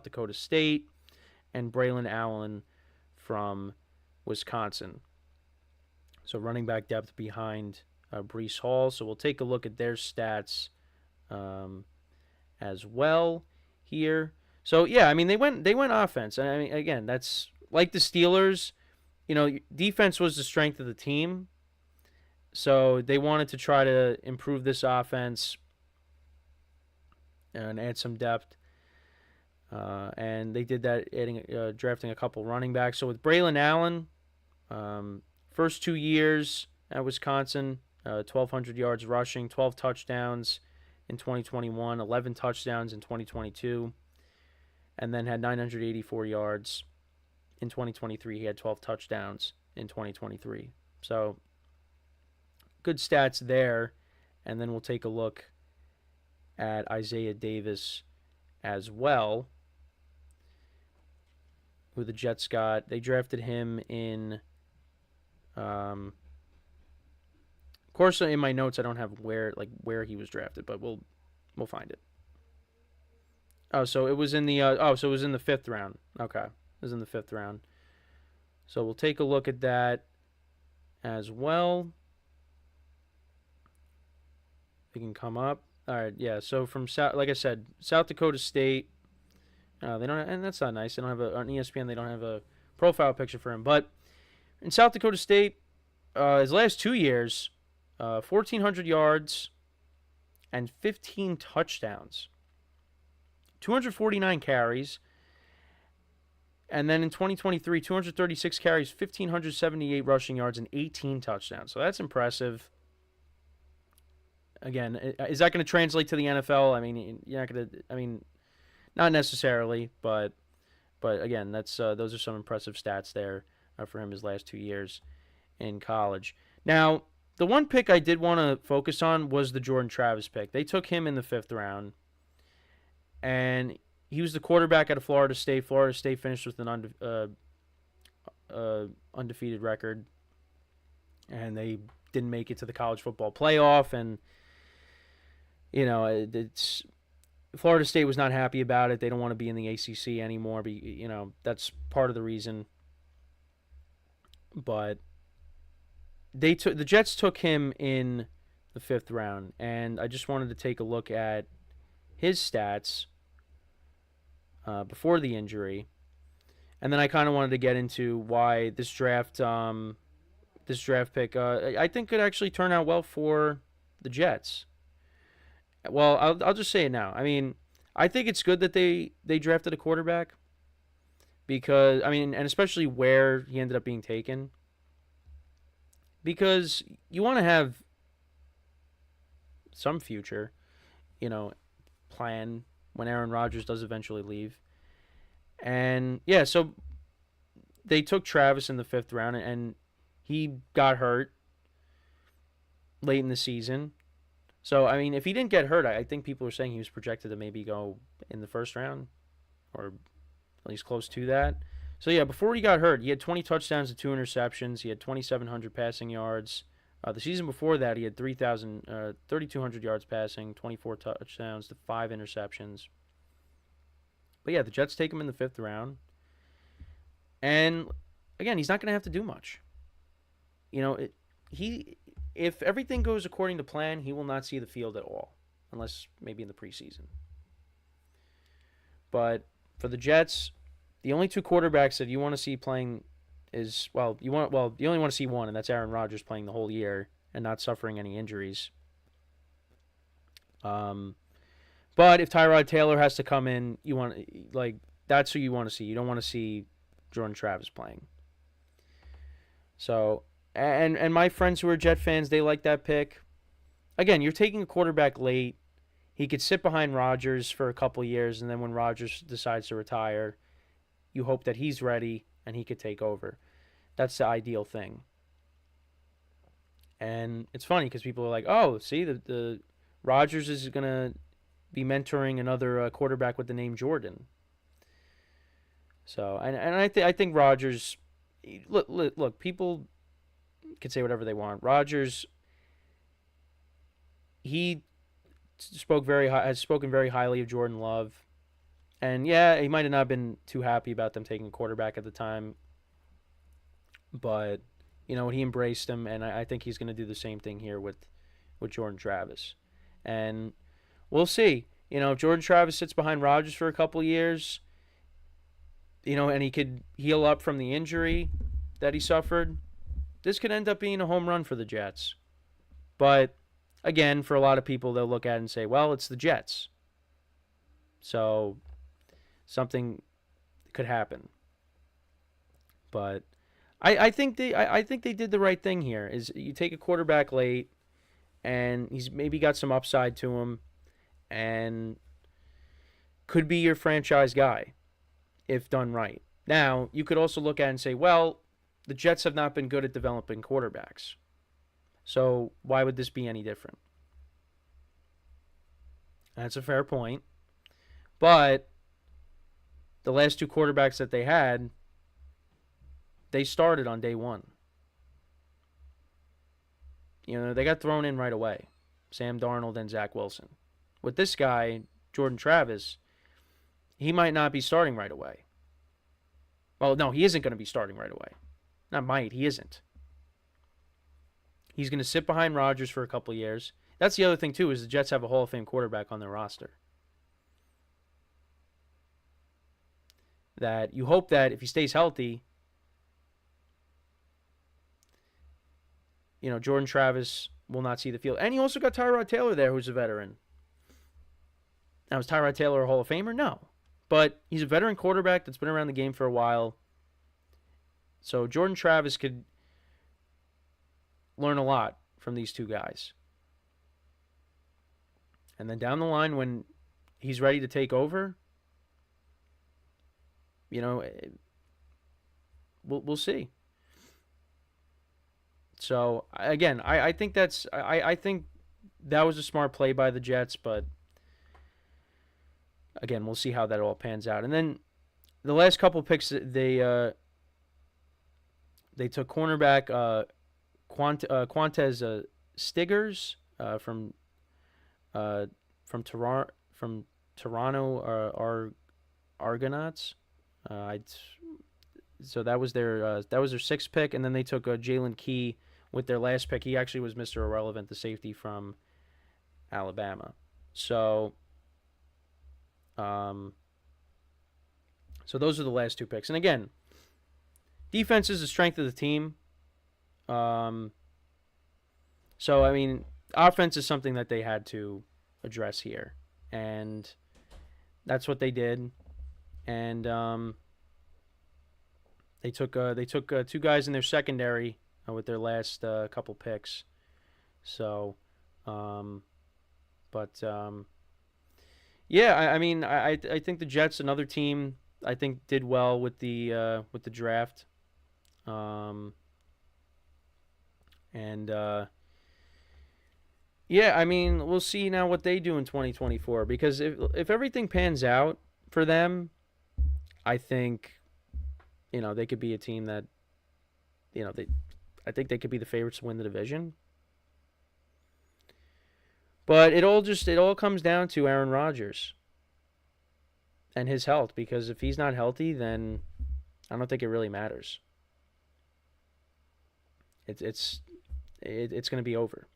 Dakota State and Braylon Allen from Wisconsin. So running back depth behind Breece Hall. So we'll take a look at their stats as well here. So yeah, I mean they went offense. And I mean, again, that's like the Steelers. You know, defense was the strength of the team. So they wanted to try to improve this offense and add some depth. And they did that, drafting a couple running backs. So with Braylon Allen, first 2 years at Wisconsin, 1,200 yards rushing, 12 touchdowns in 2021, 11 touchdowns in 2022, and then had 984 yards in 2023. He had 12 touchdowns in 2023. So good stats there. And then we'll take a look at Isaiah Davis as well, who the Jets got. They drafted him in, of course, in my notes I don't have where he was drafted, but we'll find it. Oh, so it was in the it was in the 5th round. Okay, it was in the 5th round. So we'll take a look at that as well. They can come up. All right, yeah. So from like I said, South Dakota State. They don't, and that's not nice. They don't have on ESPN. They don't have a profile picture for him. But in South Dakota State, his last 2 years, 1,400 yards and 15 touchdowns, 249 carries, and then in 2023, 236 carries, 1,578 rushing yards, and 18 touchdowns. So that's impressive. Again, is that going to translate to the NFL? I mean, you're not going to. I mean, not necessarily, but again, that's those are some impressive stats there for him his last 2 years in college. Now, the one pick I did want to focus on was the Jordan Travis pick. They took him in the 5th round, and he was the quarterback out of Florida State. Florida State finished with an undefeated record, and they didn't make it to the college football playoff, and it's Florida State was not happy about it. They don't want to be in the ACC anymore. But, that's part of the reason. But the Jets took him in the 5th round, and I just wanted to take a look at his stats before the injury, and then I kind of wanted to get into why this draft pick I think could actually turn out well for the Jets. Well, I'll just say it now. I mean, I think it's good that they drafted a quarterback because, and especially where he ended up being taken, because you want to have some future, plan when Aaron Rodgers does eventually leave. And, yeah, so they took Travis in the 5th round, and he got hurt late in the season. So, if he didn't get hurt, I think people are saying he was projected to maybe go in the 1st round, or at least close to that. So, yeah, before he got hurt, he had 20 touchdowns and 2 interceptions. He had 2,700 passing yards. The season before that, he had 3,200 yards passing, 24 touchdowns to 5 interceptions. But, yeah, the Jets take him in the 5th round. And, again, he's not going to have to do much. If everything goes according to plan, he will not see the field at all, unless maybe in the preseason. But for the Jets, the only 2 quarterbacks that you want to see playing is, you only want to see one, and that's Aaron Rodgers playing the whole year and not suffering any injuries. But if Tyrod Taylor has to come in, that's who you want to see. You don't want to see Jordan Travis playing. So, and my friends who are Jet fans, they like that pick. Again, you're taking a quarterback late. He could sit behind Rodgers for a couple years, and then when Rodgers decides to retire, you hope that he's ready and he could take over. That's the ideal thing. And it's funny because people are like, "Oh, see, the Rodgers is going to be mentoring another quarterback with the name Jordan." So, and I think Rodgers, look, people can say whatever they want. Rodgers, he has spoken very highly of Jordan Love, and yeah, he might have not been too happy about them taking a quarterback at the time, but he embraced him, and I think he's going to do the same thing here with Jordan Travis, and we'll see. If Jordan Travis sits behind Rodgers for a couple years, and he could heal up from the injury that he suffered, this could end up being a home run for the Jets. But, again, for a lot of people, they'll look at it and say, well, it's the Jets. So, something could happen. But I think they did the right thing here. Is you take a quarterback late, and he's maybe got some upside to him, and could be your franchise guy if done right. Now, you could also look at it and say, well, the Jets have not been good at developing quarterbacks. So why would this be any different? That's a fair point. But the last 2 quarterbacks that they had, they started on day 1. They got thrown in right away. Sam Darnold and Zach Wilson. With this guy, Jordan Travis, he might not be starting right away. Well, no, he isn't going to be starting right away. Not might, he isn't. He's going to sit behind Rodgers for a couple of years. That's the other thing, too, is the Jets have a Hall of Fame quarterback on their roster. That you hope that if he stays healthy, Jordan Travis will not see the field. And you also got Tyrod Taylor there, who's a veteran. Now, is Tyrod Taylor a Hall of Famer? No. But he's a veteran quarterback that's been around the game for a while. So Jordan Travis could learn a lot from these 2 guys. And then down the line, when he's ready to take over, we'll see. So again, I think I think that was a smart play by the Jets, but again, we'll see how that all pans out. And then the last couple picks, they took cornerback Quantez Stiggers from Toronto Argonauts. So that was their sixth pick, and then they took Jalen Key with their last pick. He actually was Mr. Irrelevant, the safety from Alabama. So those are the last two picks. And again, defense is the strength of the team. So I mean, offense is something that they had to address here, and that's what they did. And they took two guys in their secondary with their last couple picks. So, yeah, I mean, I think the Jets, another team, I think did well with the draft. Yeah, I mean, we'll see now what they do in 2024, because if everything pans out for them, I think, they could be a team that, I think they could be the favorites to win the division. But it all comes down to Aaron Rodgers and his health, because if he's not healthy, then I don't think it really matters. It's going to be over.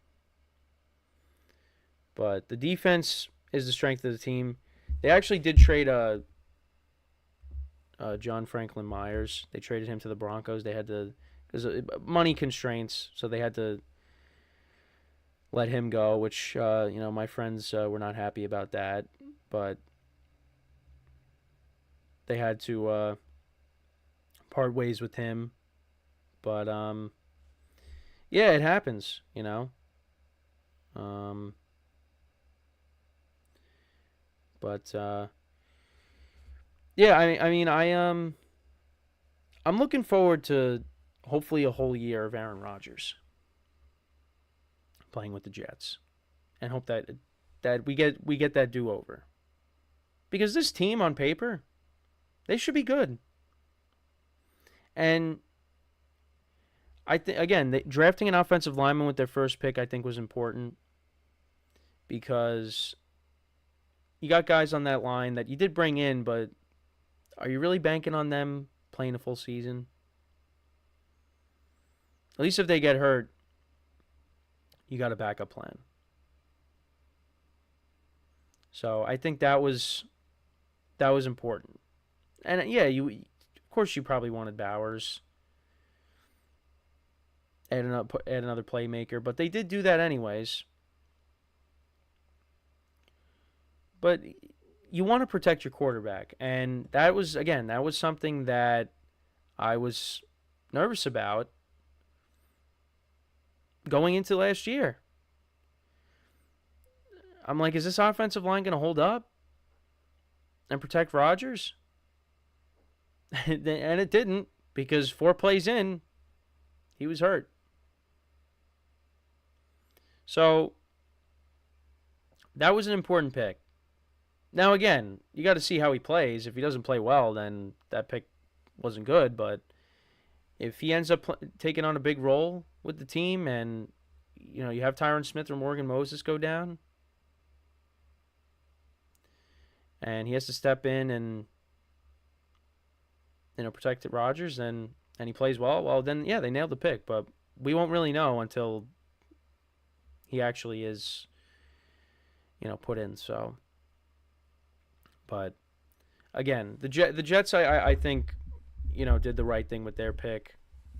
But the defense is the strength of the team. They actually did trade John Franklin Myers. They traded him to the Broncos. They had to, because money constraints, so they had to let him go, which, my friends were not happy about that. But they had to part ways with him. But, yeah, it happens, Yeah, I'm looking forward to hopefully a whole year of Aaron Rodgers playing with the Jets, and hope that we get that do-over, because this team on paper, they should be good. And I think, again, drafting an offensive lineman with their first pick, I think, was important, because you got guys on that line that you did bring in, but are you really banking on them playing a full season? At least if they get hurt, you got a backup plan. So I think that was important. And yeah, of course you probably wanted Bowers, add another playmaker, but they did do that anyways. But you want to protect your quarterback, and that was something that I was nervous about going into last year. I'm like, is this offensive line going to hold up and protect Rodgers? And it didn't, because 4 plays in, he was hurt. So that was an important pick. Now, again, you got to see how he plays. If he doesn't play well, then that pick wasn't good. But if he ends up taking on a big role with the team, and you have Tyron Smith or Morgan Moses go down, and he has to step in and protect Rodgers, and he plays well, then yeah, they nailed the pick. But we won't really know until he actually is put in. So. But again, the Jets, I think, did the right thing with their pick.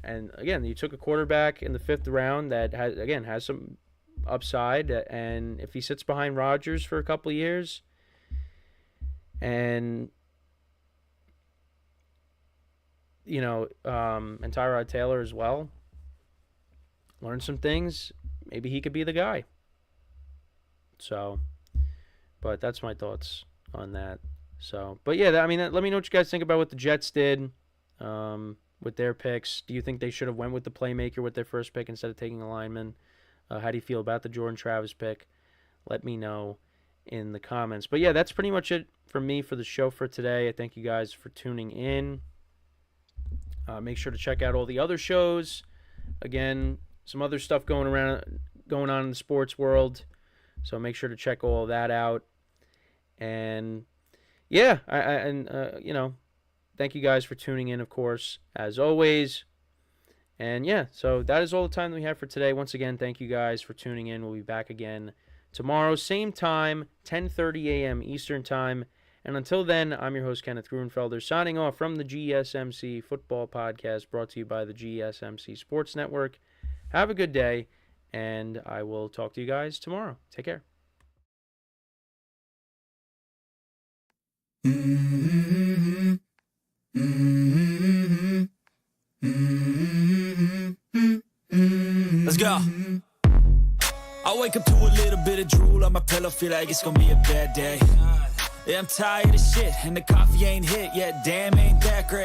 And again, you took a quarterback in the 5th round that has some upside. And if he sits behind Rodgers for a couple of years, and and Tyrod Taylor as well, learn some things, maybe he could be the guy. So, but that's my thoughts on that. So, but yeah, let me know what you guys think about what the Jets did. with their picks. Do you think they should have went with the playmaker with their first pick instead of taking a lineman? How do you feel about the Jordan Travis pick? Let me know in the comments. But yeah, that's pretty much it from me for the show for today. I thank you guys for tuning in. Make sure to check out all the other shows. Again, some other stuff going on in the sports world. So make sure to check all of that out. And yeah, thank you guys for tuning in, of course, as always. And yeah, so that is all the time that we have for today. Once again, thank you guys for tuning in. We'll be back again tomorrow, same time, 10:30 a.m. Eastern Time. And until then, I'm your host, Kenneth Gruenfelder, signing off from the GSMC Football Podcast, brought to you by the GSMC Sports Network. Have a good day, and I will talk to you guys tomorrow. Take care. Let's go. I wake up to a little bit of drool on my pillow, feel like it's gonna be a bad day. Yeah, I'm tired of shit, and the coffee ain't hit yet, damn, ain't that great.